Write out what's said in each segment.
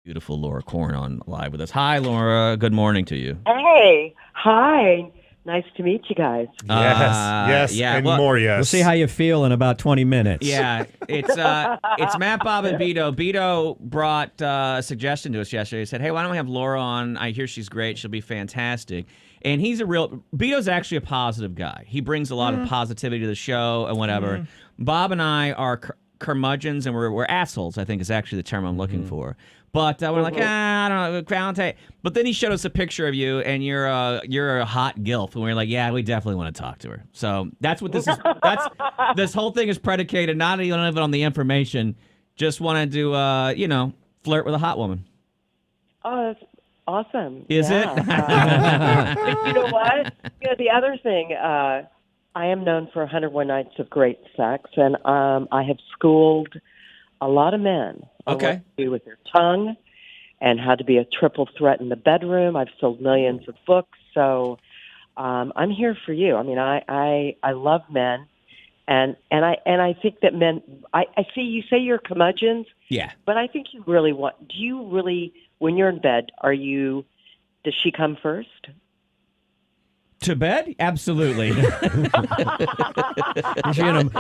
Beautiful Laura Korn on live with us. Hi, Laura. Good morning to you. Hey, hi. Nice to meet you guys. Yes, yeah, and well, more yes. We'll see how you feel in about 20 minutes. Yeah, it's Matt, Bob, and B-DOE. B-DOE brought a suggestion to us yesterday. He said, hey, why don't we have Laura on? I hear she's great. She'll be fantastic. And B-DOE's actually a positive guy. He brings a lot of positivity to the show and whatever. Bob and I are curmudgeons, and we're assholes, I think is actually the term I'm looking for. But we're like, I don't know, Valentine. But then he showed us a picture of you, and you're a hot gilf, and we're like, yeah, we definitely want to talk to her. So that's what this is. This whole thing is predicated not even on the information. Just wanted to, flirt with a hot woman. Oh, that's awesome. Is it? You know what? The other thing, I am known for 101 Nights of Great Sex, and I have schooled a lot of men on what to do with their tongue and how to be a triple threat in the bedroom. I've sold millions of books, so I'm here for you. I mean, I love men, and I think that men. I see you say you're curmudgeons, Yeah. but I think you really want. Do you really, when you're in bed, does she come first? To bed? Absolutely.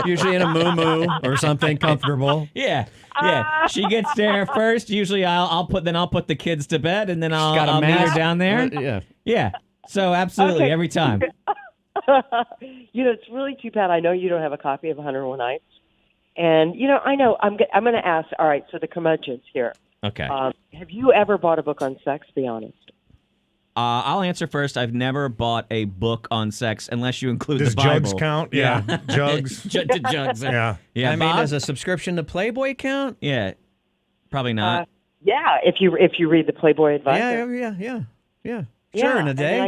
usually in a moo-moo or something comfortable. Yeah. She gets there first. Usually I'll put the kids to bed, and then I'll meet her down there. Yeah. So absolutely, every time. It's really too bad. I know you don't have a copy of 101 Nights, and I know I'm going to ask. All right, so the curmudgeons here. Okay. Have you ever bought a book on sex? Be honest. I'll answer first. I've never bought a book on sex unless you include Does the Bible. jugs count? Yeah, jugs. Jugs. Yeah. Yeah. I mean, Bob? does a subscription to Playboy count? Yeah. Probably not. Yeah, if you read the Playboy Advisor. Yeah. Sure, in a day. I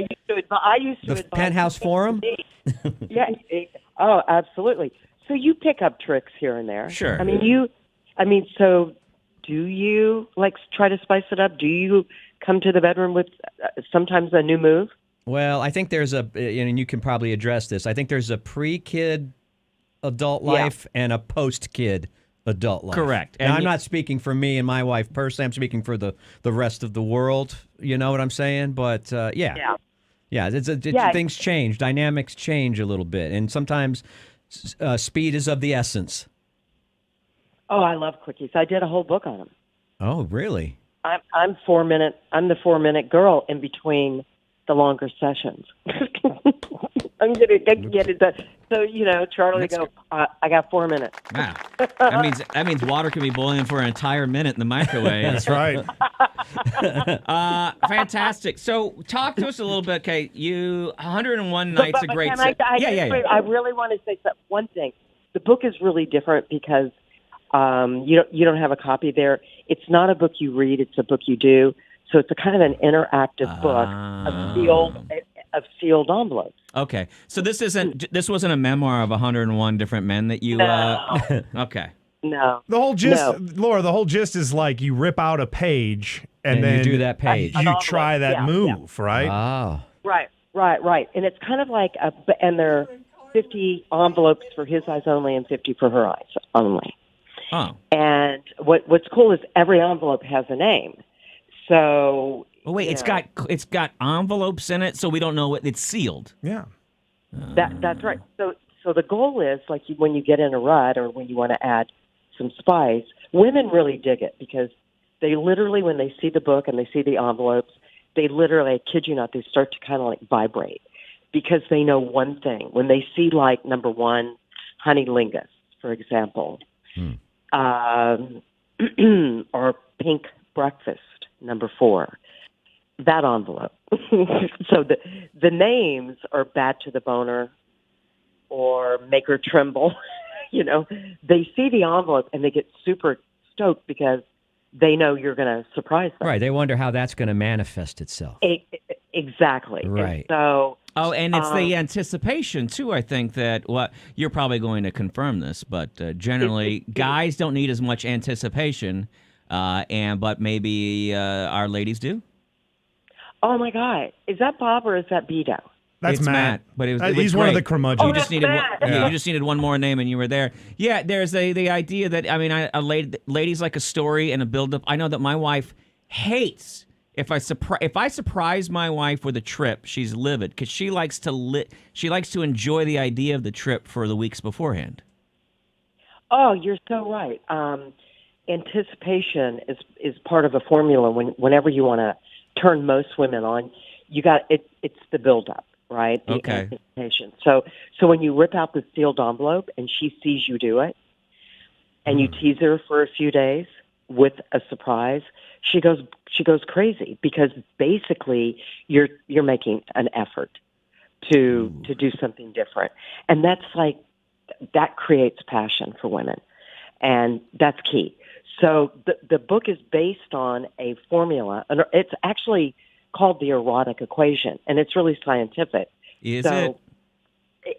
used to The advise Penthouse people Forum? Yeah. Oh, absolutely. So you pick up tricks here and there. Sure. So do you try to spice it up? Do you come to the bedroom with sometimes a new move? Well, I think there's and you can probably address this. I think there's a pre-kid adult life and a post-kid adult life. Correct. And I'm not speaking for me and my wife personally. I'm speaking for the rest of the world. You know what I'm saying? But yeah. Things change. Dynamics change a little bit. And sometimes speed is of the essence. Oh, I love quickies. I did a whole book on them. Oh, really? I'm 4 minute. I'm the 4 minute girl in between the longer sessions. I'm gonna get it done. So Charlie go. I got 4 minutes. Wow. That means water can be boiling for an entire minute in the microwave. That's right. Fantastic. So talk to us a little bit. Okay, 101 Nights of Great Sex. I really want to say one thing. The book is really different because you don't have a copy there. It's not a book you read; it's a book you do. So it's a kind of an interactive book of sealed envelopes. Okay, so this wasn't a memoir of 101 different men that you. No. Okay. No. The whole gist, Laura. The whole gist is like you rip out a page and then you do that page. You try that move, right? Oh. Right. And it's kind of like and there are 50 envelopes for his eyes only and 50 for her eyes only. Oh. And what's cool is every envelope has a name. So. Oh wait, it's got envelopes in it, so we don't know it's sealed. Yeah. That's right. So the goal is when you get in a rut or when you want to add some spice, women really dig it because they literally, when they see the book and they see the envelopes, they literally, I kid you not, they start to kind of vibrate because they know one thing. When they see number one, honey lingus, for example, or pink breakfast, number 4, that envelope. So the names are bad to the boner or make her tremble. They see the envelope and they get super stoked because they know you're going to surprise them. Right. They wonder how that's going to manifest itself. Exactly. Right. And so. Oh, and it's the anticipation too. I think that you're probably going to confirm this, but generally, guys don't need as much anticipation, but maybe our ladies do. Oh my God, is that Bob or is that B-DOE? That's Matt. But he's one of the curmudgeons. You just needed you just needed one more name, and you were there. Yeah, there's the idea that ladies like a story and a build-up. I know that my wife hates if I surprise my wife with a trip. She's livid because she likes to enjoy the idea of the trip for the weeks beforehand. Oh, you're so right. Anticipation is part of a formula. Whenever you want to turn most women on, you got it. It's the buildup, right? The Okay. anticipation. So when you rip out the sealed envelope and she sees you do it, and you tease her for a few days with a surprise, she goes crazy because basically you're making an effort to do something different, and that creates passion for women, and that's key. So the book is based on a formula, and it's actually called the Erotic Equation, and it's really scientific. Is it?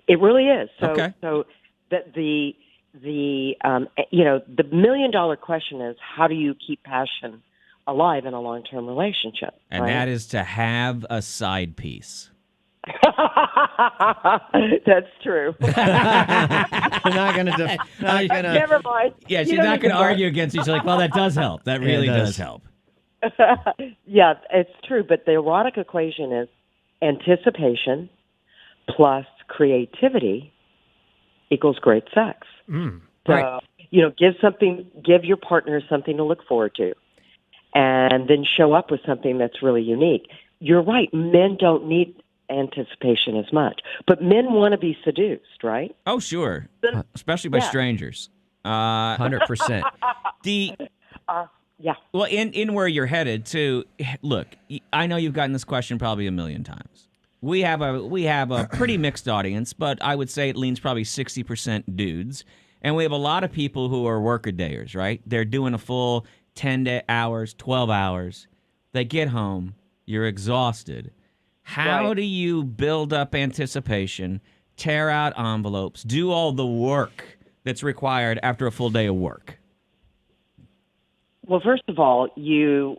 It really is. So Okay. so that the $1 million question is, how do you keep passion alive in a long-term relationship? And right? that is to have a side piece. That's true. Not gonna. Never mind. Yeah, she's You don't not need going to to argue against you. She's like, well, that does help. That really it does does. help. Yeah, it's true. But the erotic equation is anticipation plus creativity equals great sex. So, Right. give your partner something to look forward to, and then show up with something that's really unique. You're right. Men don't need anticipation as much, but men want to be seduced, right? Oh, sure. Especially by Yeah. strangers. 100%. Yeah. Well, in where you're headed to, look, I know you've gotten this question probably a million times. We have a pretty mixed audience, but I would say it leans probably 60% dudes, and we have a lot of people who are workadayers, right? They're doing a full 10 hours, 12 hours. They get home, you're exhausted. How Right. do you build up anticipation, tear out envelopes, do all the work that's required after a full day of work? Well, first of all, you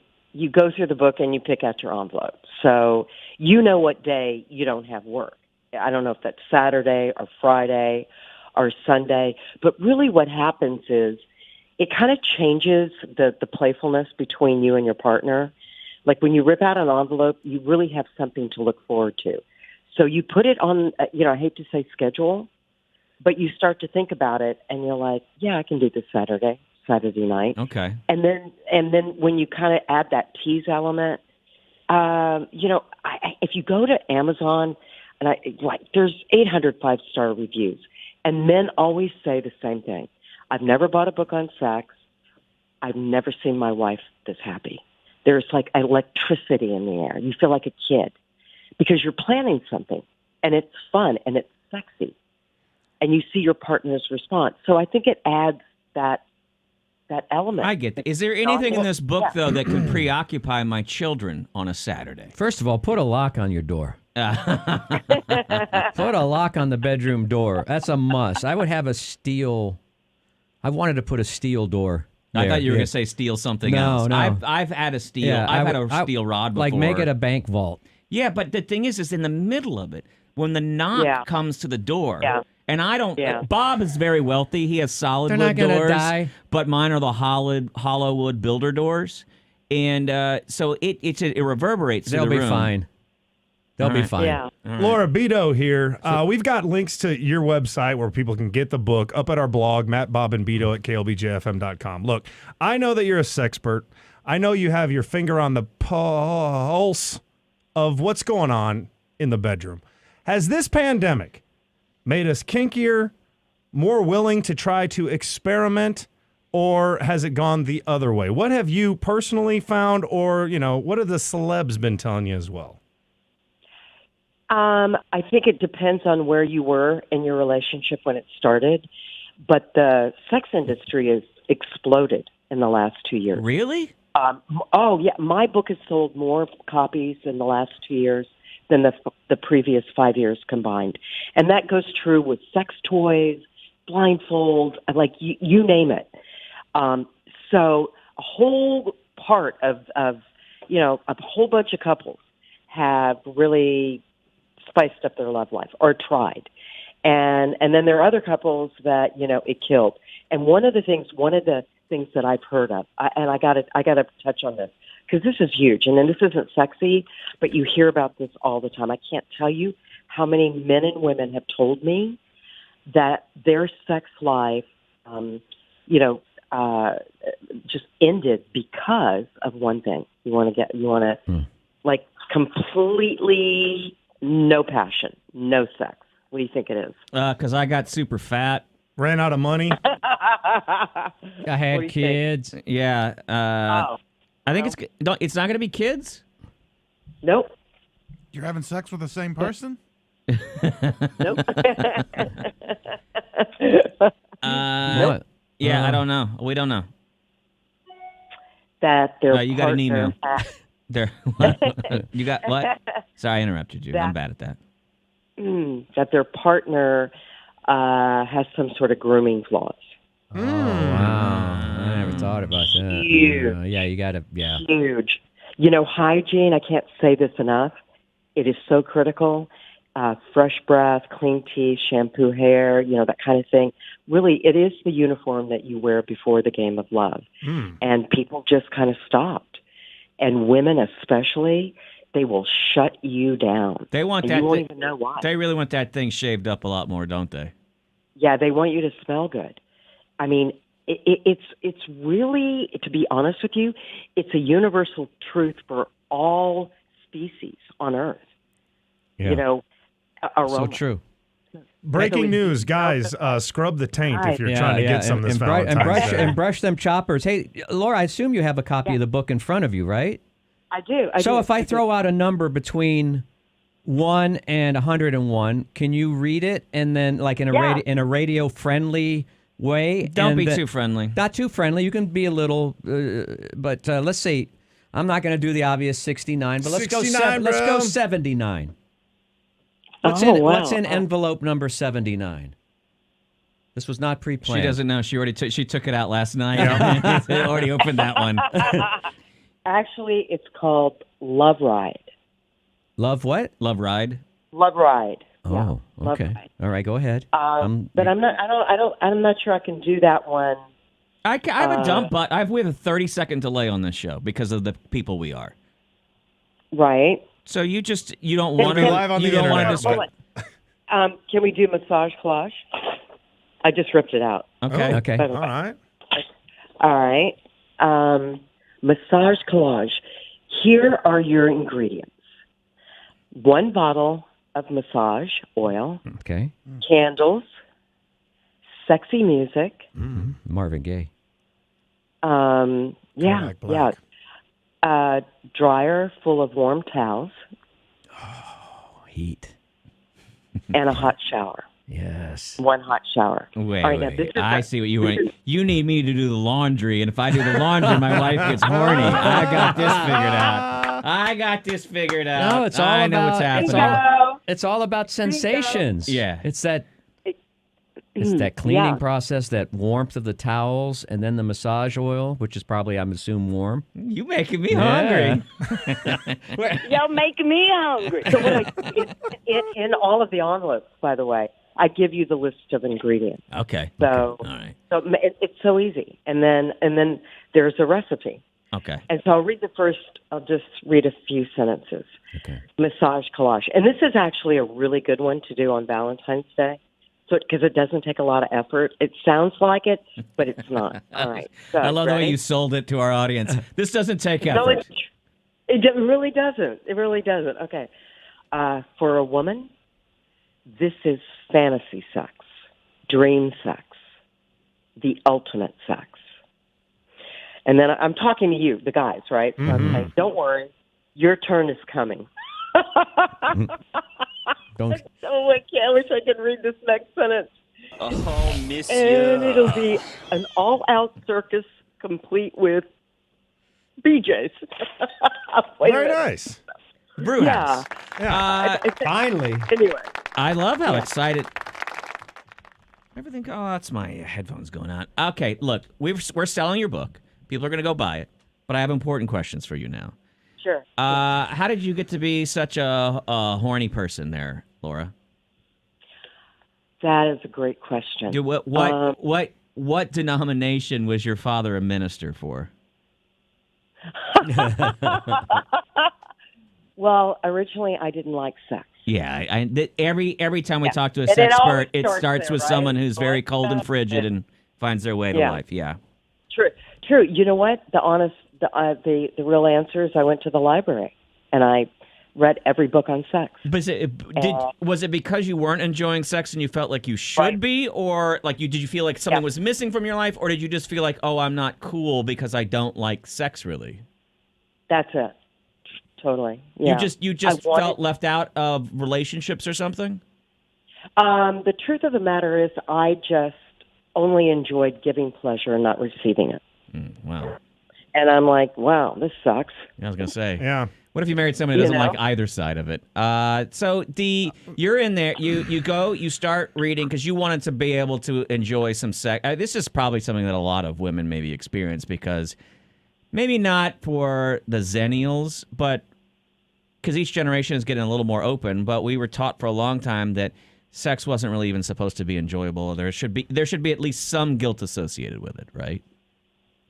go through the book and you pick out your envelope. So you know what day you don't have work. I don't know if that's Saturday or Friday or Sunday, but really what happens is it kind of changes the playfulness between you and your partner. Like when you rip out an envelope, you really have something to look forward to. So you put it on, I hate to say schedule, but you start to think about it and you're like, yeah, I can do this Saturday night. Okay. And then when you kind of add that tease element, if you go to Amazon, and there's 800 5-star reviews, and men always say the same thing. I've never bought a book on sex. I've never seen my wife this happy. There's like electricity in the air. You feel like a kid because you're planning something, and it's fun and it's sexy, and you see your partner's response. So I think it adds that element. I get that. Is there anything in this book, though, that could preoccupy my children on a Saturday? First of all, put a lock on your door. Put a lock on the bedroom door. That's a must. I would have a steel. I wanted to put a steel door. I there. thought you were Yeah. going to say steal something No, else. no. I've had a steel. Yeah, I've had a steel rod before. Like make it a bank vault. Yeah, but the thing is in the middle of it, when the knock comes to the door, and I don't. Bob is very wealthy. He has solid They're wood not gonna doors, die. but mine are the hollow wood builder doors, and so it reverberates. They'll through the be room. fine. They'll All be right. fine. Yeah. Laura B-DOE here. We've got links to your website where people can get the book up at our blog, Matt, Bob, and B-DOE at KLBJFM.com. Look, I know that you're a sexpert. I know you have your finger on the pulse of what's going on in the bedroom. Has this pandemic made us kinkier, more willing to try to experiment, or has it gone the other way? What have you personally found, or, what have the celebs been telling you as well? I think it depends on where you were in your relationship when it started, but the sex industry has exploded in the last 2 years. Really? My book has sold more copies in the last 2 years than the previous 5 years combined. And that goes true with sex toys, blindfolds, like you name it. So a whole part of a whole bunch of couples have really spiced up their love life or tried. And then there are other couples that, it killed. And one of the things that I've heard of, and I got to touch on this because this is huge, and then this isn't sexy, but you hear about this all the time. I can't tell you how many men and women have told me that their sex life, just ended because of one thing. You want to like completely no passion, no sex. What do you think it is? Because I got super fat. Ran out of money. I had kids. Yeah. I think it's not going to be kids. Nope. You're having sex with the same person? Nope. Nope. Yeah, I don't know. We don't know. That their you got an email. partner You got what? Sorry, I interrupted you. I'm bad at that. that their partner has some sort of grooming flaws. Oh, wow. I never thought about that. Huge. Yeah, you got to, Huge. Hygiene, I can't say this enough. It is so critical. Fresh breath, clean teeth, shampoo hair, that kind of thing. Really, it is the uniform that you wear before the game of love. And people just kind of stopped. And women especially, they will shut you down. They want and that. You won't even know why. They really want that thing shaved up a lot more, don't they? Yeah, they want you to smell good. I mean, it's really, to be honest with you, it's a universal truth for all species on Earth. Yeah. Aroma. So true. Breaking news, guys, scrub the taint if you're trying to get some this Valentine's Day. And brush them choppers. Hey, Laura, I assume you have a copy of the book in front of you, right? I do. So if I throw out a number between 1 and 101, can you read it and then like in a radio friendly way? Don't be too friendly. Not too friendly. You can be a little, but let's see. I'm not going to do the obvious 69, but let's go 79. What's in envelope number 79? This was not pre-planned. She doesn't know. She took it out last night. They already opened that one. Actually, it's called Love Ride. Love what? Love Ride. Love Ride. Oh, yeah. okay. All right, go ahead. But I'm not sure I can do that one. I have a dump, but we have a 30-second delay on this show because of the people we are. Right. So you don't want to live on the internet. Can we do massage collage? I just ripped it out. Okay. Okay. All right. Massage collage. Here are your ingredients. 1 bottle of massage oil. Okay. Candles. Sexy music. Marvin Gaye. Yeah. Dryer full of warm towels. Oh, heat. And a hot shower. Yes. 1 hot shower. Wait. Now, I see what you want. You need me to do the laundry, and if I do the laundry, my wife gets horny. I got this figured out. No, it's all I about, know what's happening. It's all about sensations. Yeah. It's that cleaning process, that warmth of the towels, and then the massage oil, which is probably, I'm assuming, warm. You making me hungry. Y'all making me hungry. So in all of the envelopes, by the way, I give you the list of ingredients. Okay. So, all right. So it's so easy, and then there's a recipe. Okay. And so I'll just read a few sentences. Okay. Massage collage, and this is actually a really good one to do on Valentine's Day. So, because it doesn't take a lot of effort. It sounds like it, but it's not. All right. So, I love the way you sold it to our audience. This doesn't take effort. No, it really doesn't. It really doesn't. Okay. For a woman, this is fantasy sex, dream sex, the ultimate sex. And then I'm talking to you, the guys, right? So I'm saying, don't worry, your turn is coming. Don't. Oh, I wish I could read this next sentence. Oh, miss And it'll be an all-out circus complete with BJs. Very nice. Brew house. Yeah. Finally. Anyway. I love how excited. Everything. Oh, that's my headphones going on. Okay, look, we're selling your book. People are going to go buy it. But I have important questions for you now. Sure. How did you get to be such a horny person there, Laura? That is a great question. Dude, what denomination was your father a minister for? Well, originally I didn't like sex. Yeah, every time we talk to a And it always sexpert, it starts there, with right? someone who's So very it's cold and not- frigid and finds their way to Yeah. life. Yeah. True. You know what? The real answer is I went to the library and I read every book on sex. But was it because you weren't enjoying sex and you felt like you should Right. be, or like did you feel like something was missing from your life, or did you just feel like, oh, I'm not cool because I don't like sex really? That's it. Totally. Yeah. You just felt left out of relationships or something? The truth of the matter is I just only enjoyed giving pleasure and not receiving it. Wow. And I'm like, wow, this sucks. I was gonna say. Yeah. What if you married someone who doesn't You know? like either side of it? So you're in there. You start reading because you wanted to be able to enjoy some sex. This is probably something that a lot of women maybe experience because maybe not for the Zennials, but because each generation is getting a little more open. But we were taught for a long time that sex wasn't really even supposed to be enjoyable. There should be at least some guilt associated with it, right?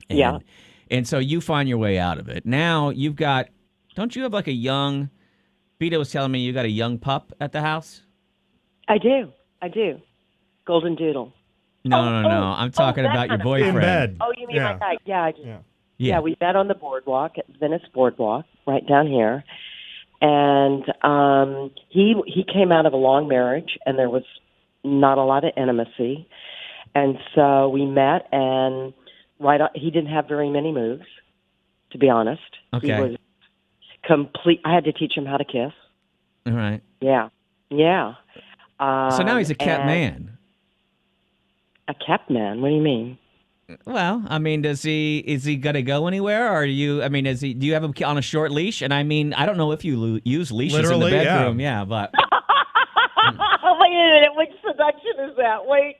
Yeah. And so you find your way out of it. Now you've got. Don't you have like a young? Beta was telling me you got a young pup at the house. I do. Golden Doodle. No. I'm talking that about your kind of boyfriend. In bed. Oh, you mean Yeah. like that? Yeah, Yeah. we met on the boardwalk at Venice Boardwalk, right down here. And he came out of a long marriage, and there was not a lot of intimacy. And so we met, and he didn't have very many moves, to be honest. Okay. He was complete. I had to teach him how to kiss. All right. Yeah. So now he's a kept man. A kept man? What do you mean? Well, I mean, is he gonna go anywhere? Or do you have him on a short leash? And I mean, I don't know if you use leashes Literally, in the bedroom. Yeah, but Wait a minute. Which seduction is that? Wait.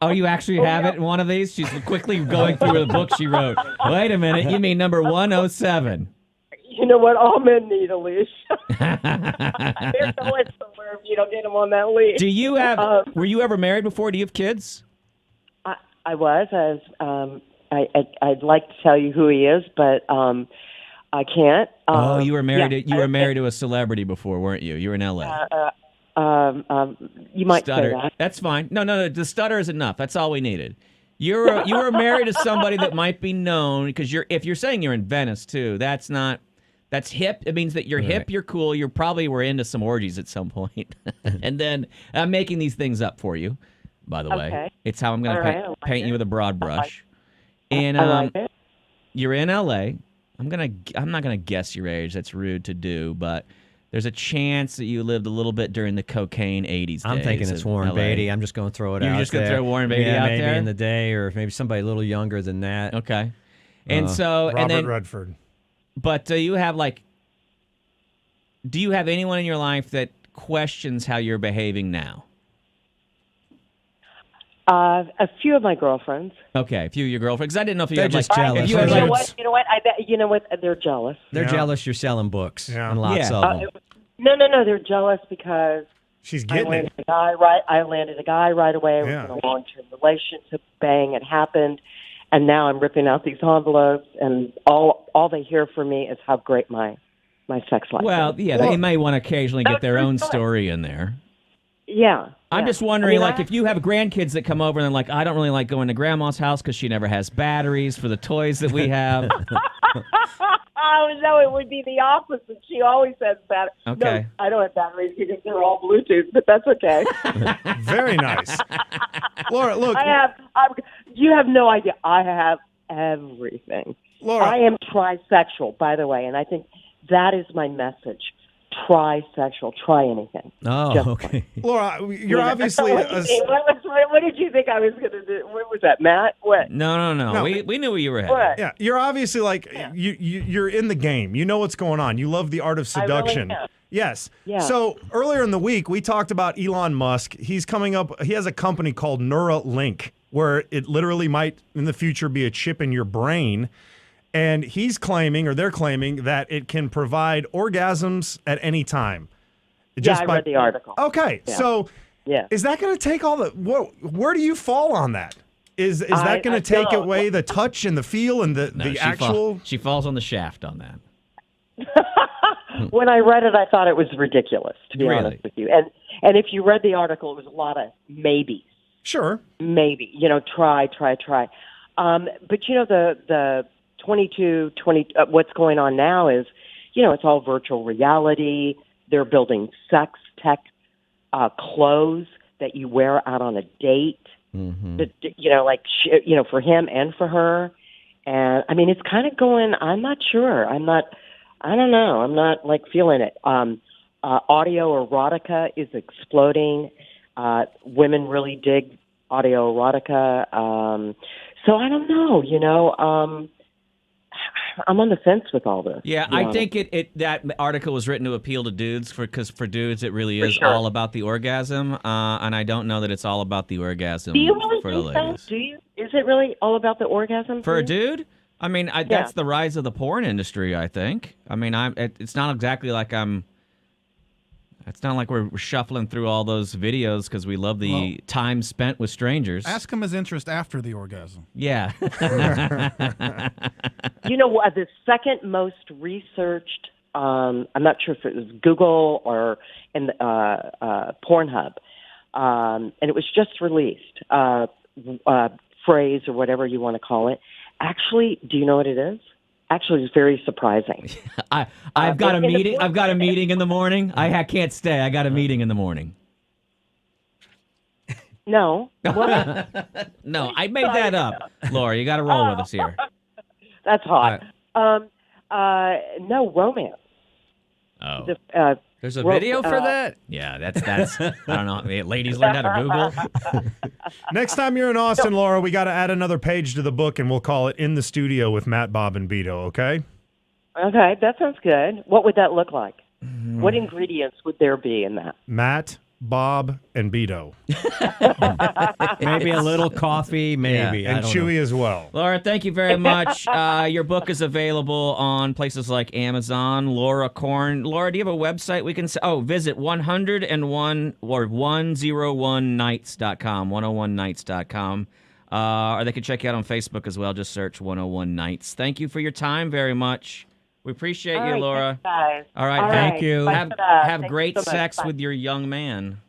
oh, you actually have it in one of these? She's quickly going through the book she wrote. Wait a minute, you mean number 107? You know what? All men need a leash. They're going somewhere if you don't get them on that leash. Do you have? Were you ever married before? Do you have kids? I was. I'd like to tell you who he is, but I can't. You were married. You were married to a celebrity before, weren't you? You were in L.A. You might Stutter. say that. That's fine. No. The stutter is enough. That's all we needed. You were married to somebody that might be known because if you're saying you're in Venice too, that's hip. It means that you're hip, you're cool, you probably were into some orgies at some point. And then I'm making these things up for you, by the way. Okay. It's how I'm going to paint you with a broad brush. And I like it. you're in LA. I'm not going to guess your age. That's rude to do, but there's a chance that you lived a little bit during the cocaine 80s I'm days thinking it's in Warren LA. Beatty. I'm just going to throw it out. You're just going to throw Warren Beatty yeah, out maybe there? in the day, or maybe somebody a little younger than that. Okay. And so Robert and then Redford. but do you have anyone in your life that questions how you're behaving now? A few of my girlfriends. Okay, a few of your girlfriends. Because I didn't know if you They're had just like, jealous. if you You had know like, what? You know what? They're jealous. They're Yeah. jealous you're selling books Yeah. and lots Yeah. of them. No. They're jealous because She's I getting landed it. I landed a guy right away. Yeah. It was in a long-term relationship. Bang! It happened, and now I'm ripping out these envelopes, and all they hear from me is how great my sex life well, is. yeah, they may want to occasionally get their true own story. story in there. Yeah. I'm yeah. just wondering, I mean, if you have grandkids that come over and they're like, I don't really like going to grandma's house because she never has batteries for the toys that we have. Oh, no, it would be the opposite. She always has batteries. Okay. No, I don't have batteries because they're all Bluetooth, but that's okay. Very nice. Laura, look. You have no idea. I have everything. Laura. I am trisexual, by the way, and I think that is my message. Trisexual. Try anything. Oh, Just okay. Laura, you're obviously what did you think I was going to do? What was that, Matt? What? No. No. We knew where you were headed. What? yeah, you're obviously you're in the game. You know what's going on. You love the art of seduction. am. Yes. Yeah. So earlier in the week, we talked about Elon Musk. He's coming up. He has a company called Neurolink, where it literally might in the future be a chip in your brain. And he's claiming, or they're claiming, that it can provide orgasms at any time. I read the article. Okay, Yeah. so Yeah. is that going to take all the? Where do you fall on that? Is that going to take don't. away the touch and the feel and No, the actual? She falls on the shaft on that. When I read it, I thought it was ridiculous, to be Really? honest with you. And if you read the article, it was a lot of maybes. Sure. Maybe, try. But, the 20, what's going on now is, it's all virtual reality. They're building sex tech clothes that you wear out on a date, for him and for her. And, I mean, it's kind of going, I'm not sure. I don't know. I'm not feeling it. Audio erotica is exploding. Women really dig audio erotica. So I don't know, I'm on the fence with all this. Yeah, I think that article was written to appeal to dudes because for dudes it really is sure. all about the orgasm, and I don't know that it's all about the orgasm Do you really for the think so? ladies. Do you? Is it really all about the orgasm? For a you? dude, I mean, that's the rise of the porn industry. I think. I mean, it's not exactly like I'm. It's not like we're shuffling through all those videos because we love the time spent with strangers. Ask him his interest after the orgasm. Yeah. You know what? The second most researched, I'm not sure if it was Google or in Pornhub, and it was just released, phrase or whatever you want to call it. Actually, do you know what it is? Actually, it's very surprising. I've got a meeting. I've got a meeting in the morning. I can't stay. I got a meeting in the morning. No. What? No, I made that up. Laura, you got to roll with us here. That's hot. No, romance. Oh. There's a video for that? Yeah, that's I don't know. Ladies learned how to Google. Next time you're in Austin, Laura, we got to add another page to the book, and we'll call it In the Studio with Matt, Bob, and Beto, okay? Okay, that sounds good. What would that look like? What ingredients would there be in that? Matt, Bob, and Beto. Maybe a little coffee, maybe. And I don't Chewy know. as well. Laura, thank you very much. Your book is available on places like Amazon. Laura Korn. Laura, do you have a website we can say? Oh, visit 101 or 101nights.com, 101nights.com. Or they can check you out on Facebook as well. Just search 101 Nights. Thank you for your time very much. We appreciate you, Laura. Thanks, guys. All right, Thank you. Bye Have for that. have Thanks great so much. sex Bye. with your young man.